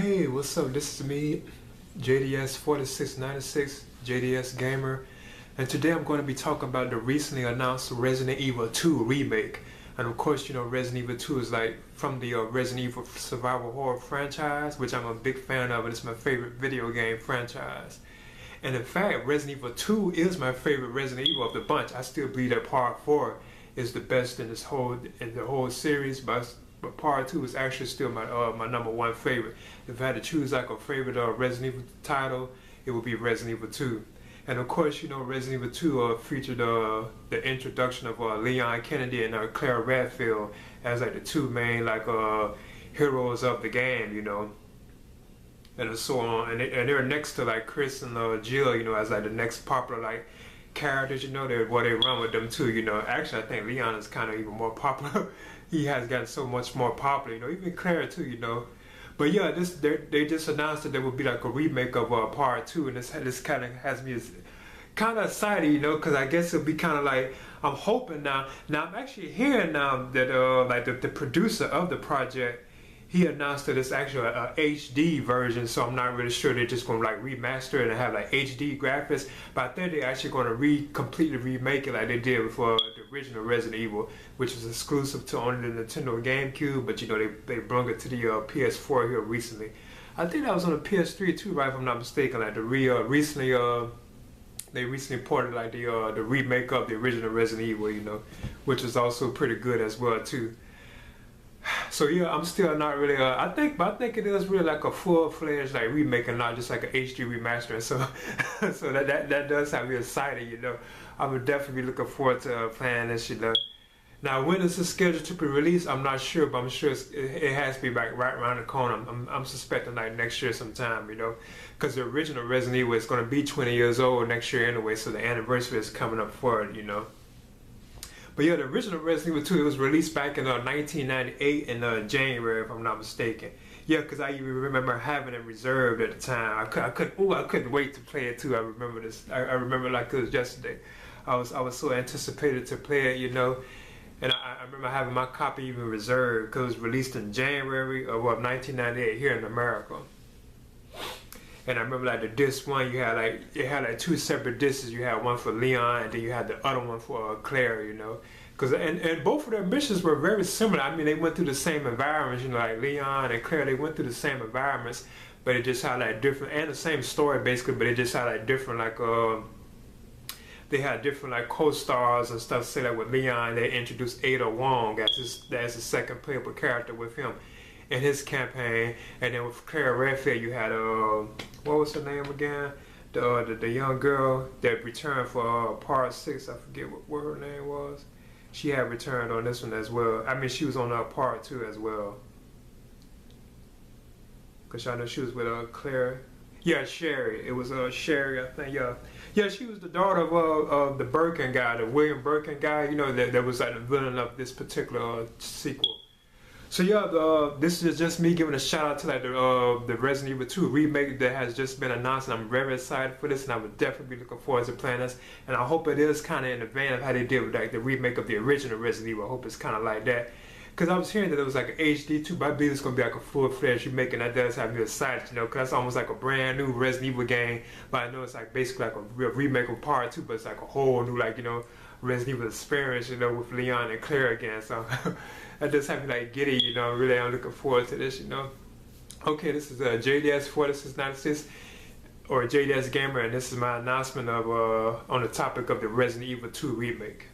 Hey, what's up? This is me, JDS4696, JDS Gamer, and today I'm going to be talking about the recently announced Resident Evil 2 remake. And of course, you know, Resident Evil 2 is like from the Resident Evil survival horror franchise, which I'm a big fan of, and it's my favorite video game franchise. And in fact, Resident Evil 2 is my favorite Resident Evil of the bunch. I still believe that Part 4 is the best in the whole series, but Part 2 is actually still my number one favorite. If I had to choose like a favorite Resident Evil title, it would be Resident Evil 2. And of course, you know, Resident Evil 2 featured the introduction of Leon Kennedy and Claire Redfield as like the two main heroes of the game, you know, and so on. And they're next to like Chris and Jill, you know, as like the next popular like characters, you know. They run with them too, you know. Actually, I think Leon is kind of even more popular. He has gotten so much more popular, you know, even Claire too, you know. But yeah, they just announced that there will be like a remake of Part 2, and this kind of has me kind of excited, you know, because I guess it'll be kind of like, I'm hoping now I'm actually hearing now that like the producer of the project, he announced that it's actually a HD version, so I'm not really sure they're just going to like remaster it and have like HD graphics, but I think they're actually going to completely remake it like they did with the original Resident Evil, which was exclusive to only the Nintendo GameCube, but you know, they brought it to the PS4 here recently. I think that was on the PS3 too, right, if I'm not mistaken. Like they recently ported like the remake of the original Resident Evil, you know, which is also pretty good as well too. So yeah, I'm still not really. I think it is really like a full-fledged like remake and not just like an HD remaster. So, so that does have me excited. You know, I would definitely be looking forward to playing this. You know, now when is it scheduled to be released? I'm not sure, but I'm sure it has to be like right around the corner. I'm suspecting like next year sometime. You know, because the original Resident Evil is going to be 20 years old next year anyway, so the anniversary is coming up for it. You know. But yeah, the original Resident Evil 2, it was released back in 1998 in January, if I'm not mistaken. Yeah, because I even remember having it reserved at the time. I couldn't wait to play it too. I remember this. I remember like it was yesterday. I was so anticipated to play it, you know. And I remember having my copy even reserved because it was released in January of 1998 here in America. And I remember like the disc one, it had like two separate discs. You had one for Leon, and then you had the other one for Claire, you know. And both of their missions were very similar. I mean, they went through the same environments, you know, like Leon and Claire, they went through the same environments, but it just had like different, and the same story basically, but it just had like different they had different like co-stars and stuff. Say like with Leon, they introduced Ada Wong as the second playable character with him in his campaign, and then with Claire Redfield, you had what was her name again? The young girl that returned for Part 6. I forget what her name was. She had returned on this one as well. I mean, she was on Part 2 as well. Cause I know she was with Claire. Yeah, Sherry. It was Sherry, I think. Yeah, she was the daughter of the Birkin guy, the William Birkin guy. You know that was like the villain of this particular sequel. So yeah, this is just me giving a shout out to like the Resident Evil 2 remake that has just been announced, and I'm very excited for this, and I would definitely be looking forward to playing this. And I hope it is kind of in the vein of how they did with like the remake of the original Resident Evil. I hope it's kind of like that, because I was hearing that it was like an HD 2, but I believe it's gonna be like a full-fledged remake, and that does have me excited, you know, because that's almost like a brand new Resident Evil game. But I know it's like basically like a real remake of Part 2, but it's like a whole new, like, you know, Resident Evil experience, you know, with Leon and Claire again. So that just have me like giddy, you know. Really, I'm looking forward to this, you know. Okay, this is JDS4696 or JDS Gamer, and this is my announcement of on the topic of the Resident Evil 2 remake.